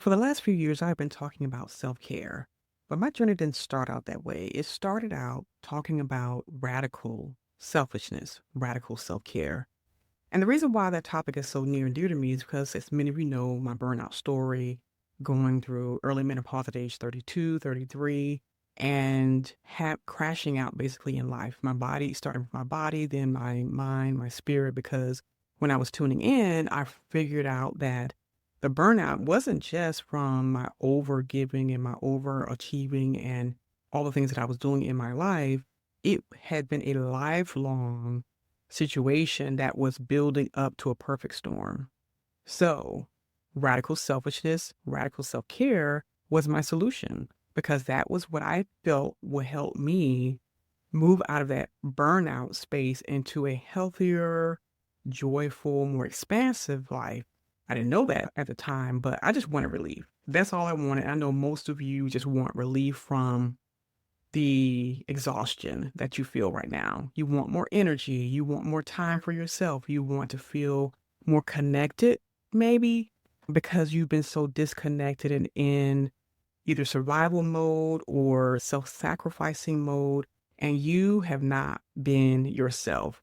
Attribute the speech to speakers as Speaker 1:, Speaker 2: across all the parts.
Speaker 1: For the last few years, I've been talking about self care, but my journey didn't start out that way. It started out talking about radical selfishness, radical self care. And the reason why that topic is so near and dear to me is because, as many of you know, my burnout story, going through early menopause at age 32, 33, and crashing out basically in life. My body, starting with my body, then my mind, my spirit, because when I was tuning in, I figured out that the burnout wasn't just from my over giving and my overachieving and all the things that I was doing in my life. It had been a lifelong situation that was building up to a perfect storm. So, radical selfishness, radical self care was my solution because that was what I felt would help me move out of that burnout space into a healthier, joyful, more expansive life. I didn't know that at the time, but I just wanted relief. That's all I wanted. I know most of you just want relief from the exhaustion that you feel right now. You want more energy. You want more time for yourself. You want to feel more connected, maybe because you've been so disconnected and in either survival mode or self sacrificing mode, and you have not been yourself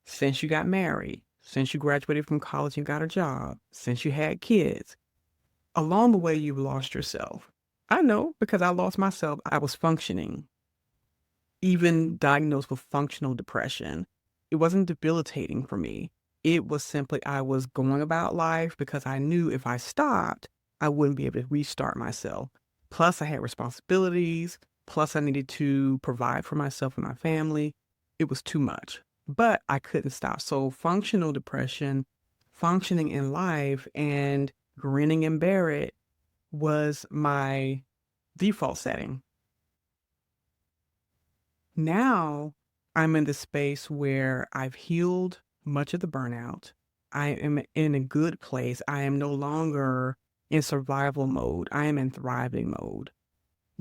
Speaker 1: since you got married, since you graduated from college and got a job, since you had kids. Along the way, you've lost yourself. I know because I lost myself. I was functioning, even diagnosed with functional depression. It wasn't debilitating for me. It was simply I was going about life because I knew if I stopped, I wouldn't be able to restart myself. Plus, I had responsibilities. Plus, I needed to provide for myself and my family. It was too much, but I couldn't stop. So, functional depression, functioning in life, and grinning and bear it was my default setting. Now I'm in the space where I've healed much of the burnout. I am in a good place. I am no longer in survival mode. I am in thriving mode.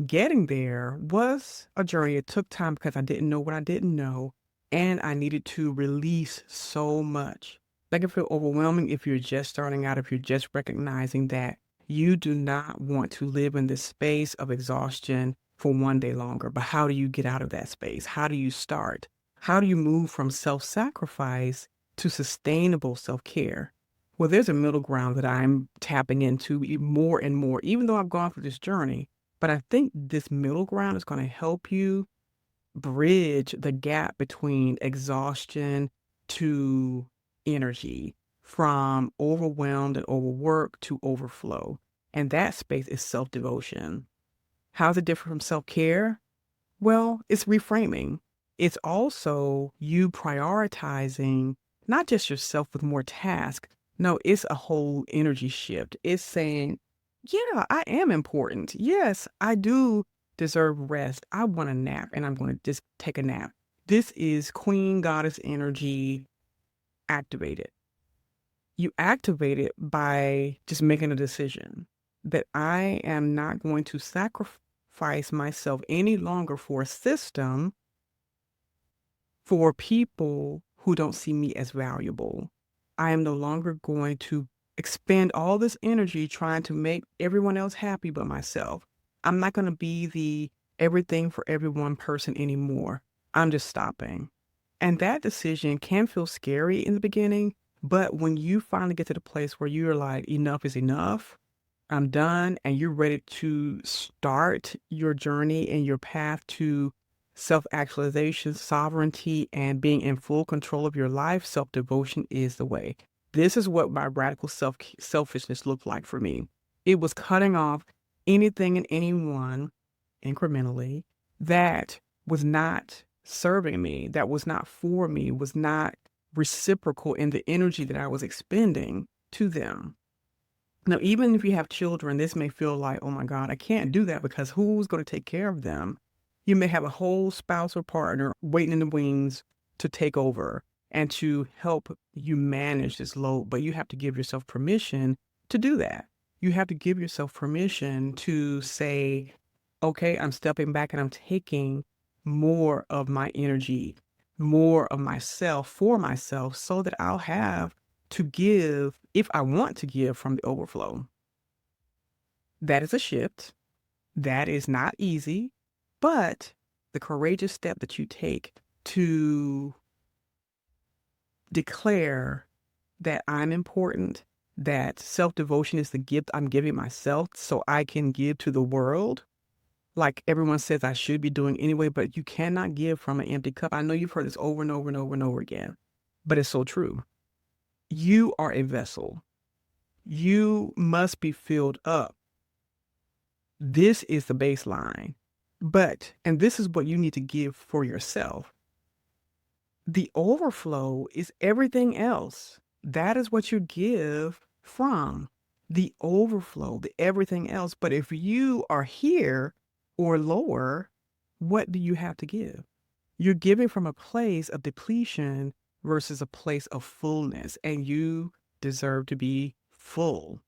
Speaker 1: Getting there was a journey. It took time because I didn't know what I didn't know, and I needed to release so much. That can feel overwhelming if you're just starting out, if you're just recognizing that you do not want to live in this space of exhaustion for one day longer. But how do you get out of that space? How do you start? How do you move from self sacrifice to sustainable self care? Well, there's a middle ground that I'm tapping into more and more, even though I've gone through this journey. But I think this middle ground is going to help you bridge the gap between exhaustion to energy, from overwhelmed and overworked to overflow. And that space is self devotion. How's it different from self care? Well, it's reframing. It's also you prioritizing not just yourself with more tasks. No, it's a whole energy shift. It's saying, yeah, I am important. Yes, I do deserve rest. I want a nap and I'm going to just take a nap. This is Queen Goddess energy activated. You activate it by just making a decision that I am not going to sacrifice myself any longer for a system, for people who don't see me as valuable. I am no longer going to expend all this energy trying to make everyone else happy but myself. I'm not going to be the everything for everyone person anymore. I'm just stopping. And that decision can feel scary in the beginning, but when you finally get to the place where you're like, enough is enough, I'm done, and you're ready to start your journey and your path to self-actualization, sovereignty, and being in full control of your life, self-devotion is the way. This is what my radical selfishness looked like for me. It was cutting off anything and anyone incrementally that was not serving me, that was not for me, was not reciprocal in the energy that I was expending to them. Now, even if you have children, this may feel like, oh my God, I can't do that because who's going to take care of them? You may have a whole spouse or partner waiting in the wings to take over and to help you manage this load, but you have to give yourself permission to do that. You have to give yourself permission to say, okay, I'm stepping back and I'm taking more of my energy, more of myself for myself so that I'll have to give if I want to give from the overflow. That is a shift. That is not easy, but the courageous step that you take to declare that I'm important, that self-devotion is the gift I'm giving myself so I can give to the world, like everyone says I should be doing anyway, but you cannot give from an empty cup. I know you've heard this over and over and over and over again, but it's so true. You are a vessel. You must be filled up. This is the baseline. And this is what you need to give for yourself. The overflow is everything else. That is what you give from the overflow, the everything else. But if you are here or lower, what do you have to give? You're giving from a place of depletion versus a place of fullness, and you deserve to be full.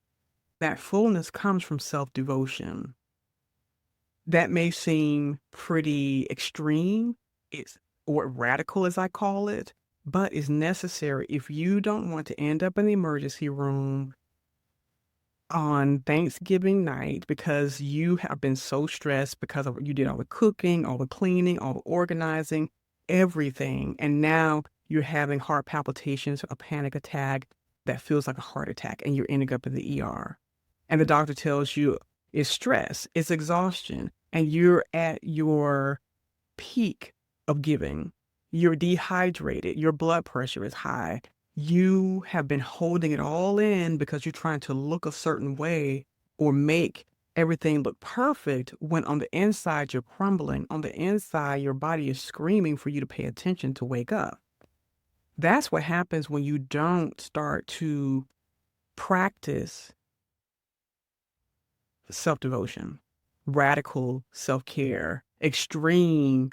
Speaker 1: That fullness comes from self-devotion. That may seem pretty extreme, or radical as I call it, but is necessary if you don't want to end up in the emergency room on Thanksgiving night because you have been so stressed because of you did all the cooking, all the cleaning, all the organizing, everything. And now you're having heart palpitations, a panic attack that feels like a heart attack, and you're ending up in the ER. And the doctor tells you it's stress, it's exhaustion, and you're at your peak of giving. You're dehydrated, your blood pressure is high. You have been holding it all in because you're trying to look a certain way or make everything look perfect when on the inside you're crumbling. On the inside, your body is screaming for you to pay attention to wake up. That's what happens when you don't start to practice self-devotion, radical self-care, extreme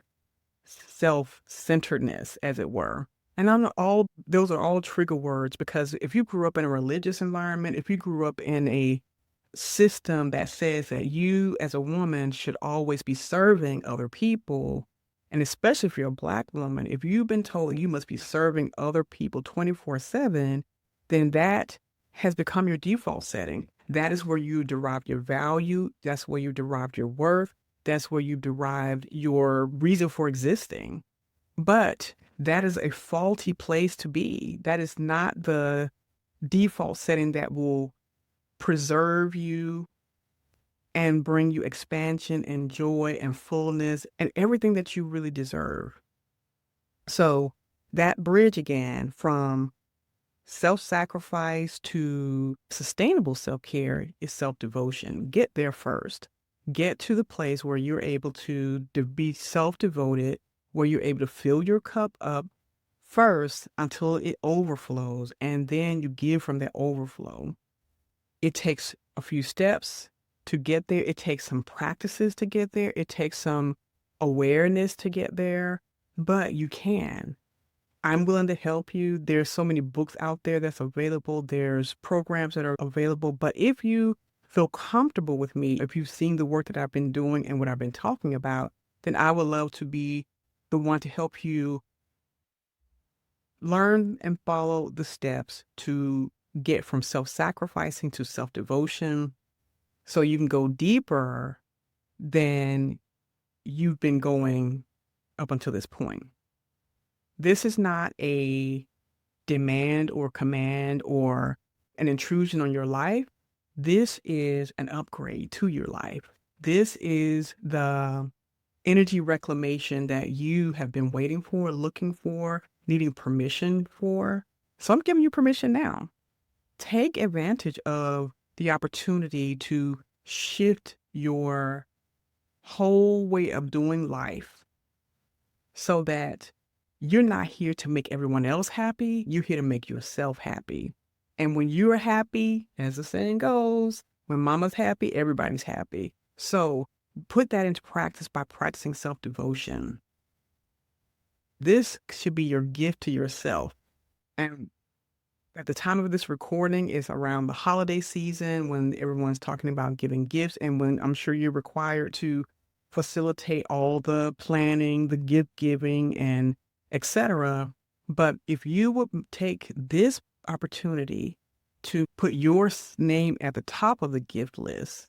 Speaker 1: self-centeredness, as it were. And those are all trigger words because if you grew up in a religious environment, if you grew up in a system that says that you as a woman should always be serving other people, and especially if you're a Black woman, if you've been told you must be serving other people 24/7, then that has become your default setting. That is where you derive your value. That's where you derived your worth. That's where you derived your reason for existing. But that is a faulty place to be. That is not the default setting that will preserve you and bring you expansion and joy and fullness and everything that you really deserve. So that bridge again from self-sacrifice to sustainable self-care is self-devotion. Get there first. Get to the place where you're able to be self-devoted, where you're able to fill your cup up first until it overflows, and then you give from that overflow. It takes a few steps to get there. It takes some practices to get there. It takes some awareness to get there, but you can. I'm willing to help you. There's so many books out there that's available. There's programs that are available. But if you feel comfortable with me, if you've seen the work that I've been doing and what I've been talking about, then I would love to be the one to help you learn and follow the steps to get from self-sacrificing to self-devotion so you can go deeper than you've been going up until this point. This is not a demand or command or an intrusion on your life. This is an upgrade to your life. This is the energy reclamation that you have been waiting for, looking for, needing permission for. So I'm giving you permission now. Take advantage of the opportunity to shift your whole way of doing life so that you're not here to make everyone else happy. You're here to make yourself happy. And when you're happy, as the saying goes, when mama's happy, everybody's happy. So put that into practice by practicing self-devotion. This should be your gift to yourself. And at the time of this recording is around the holiday season when everyone's talking about giving gifts and when I'm sure you're required to facilitate all the planning, the gift giving, and etc. But if you would take this opportunity to put your name at the top of the gift list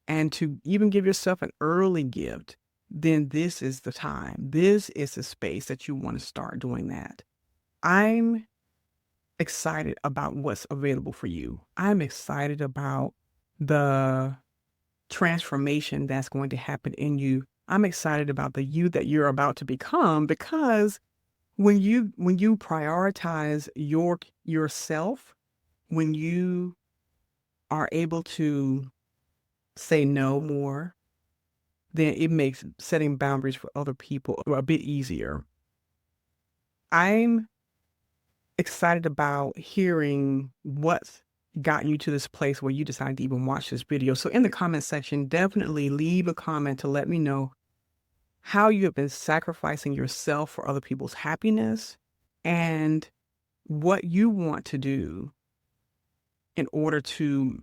Speaker 1: and to even give yourself an early gift, then this is the time. This is the space that you want to start doing that. I'm excited about what's available for you. I'm excited about the transformation that's going to happen in you. I'm excited about the you that you're about to become, because when you prioritize yourself, when you are able to say no more, then it makes setting boundaries for other people a bit easier. I'm excited about hearing what got you to this place where you decided to even watch this video. So in the comment section, definitely leave a comment to let me know how you have been sacrificing yourself for other people's happiness, and what you want to do in order to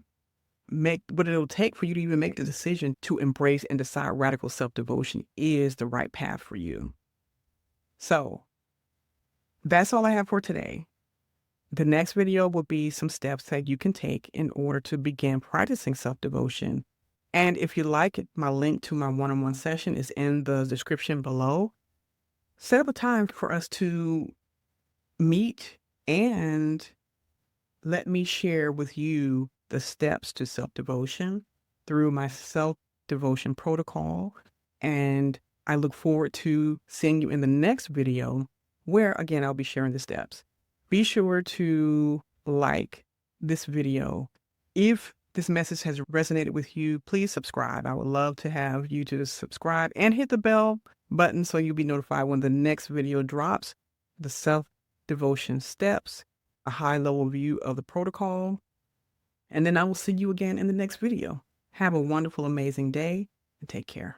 Speaker 1: make what it'll take for you to even make the decision to embrace and decide radical self-devotion is the right path for you. So that's all I have for today. The next video will be some steps that you can take in order to begin practicing self-devotion. And if you like it, my link to my one-on-one session is in the description below. Set up a time for us to meet and let me share with you the steps to self-devotion through my self-devotion protocol. And I look forward to seeing you in the next video where, again, I'll be sharing the steps. Be sure to like this video. If this message has resonated with you, please subscribe. I would love to have you to subscribe and hit the bell button so you'll be notified when the next video drops. The self-devotion steps, a high-level view of the protocol, and then I will see you again in the next video. Have a wonderful, amazing day, and take care.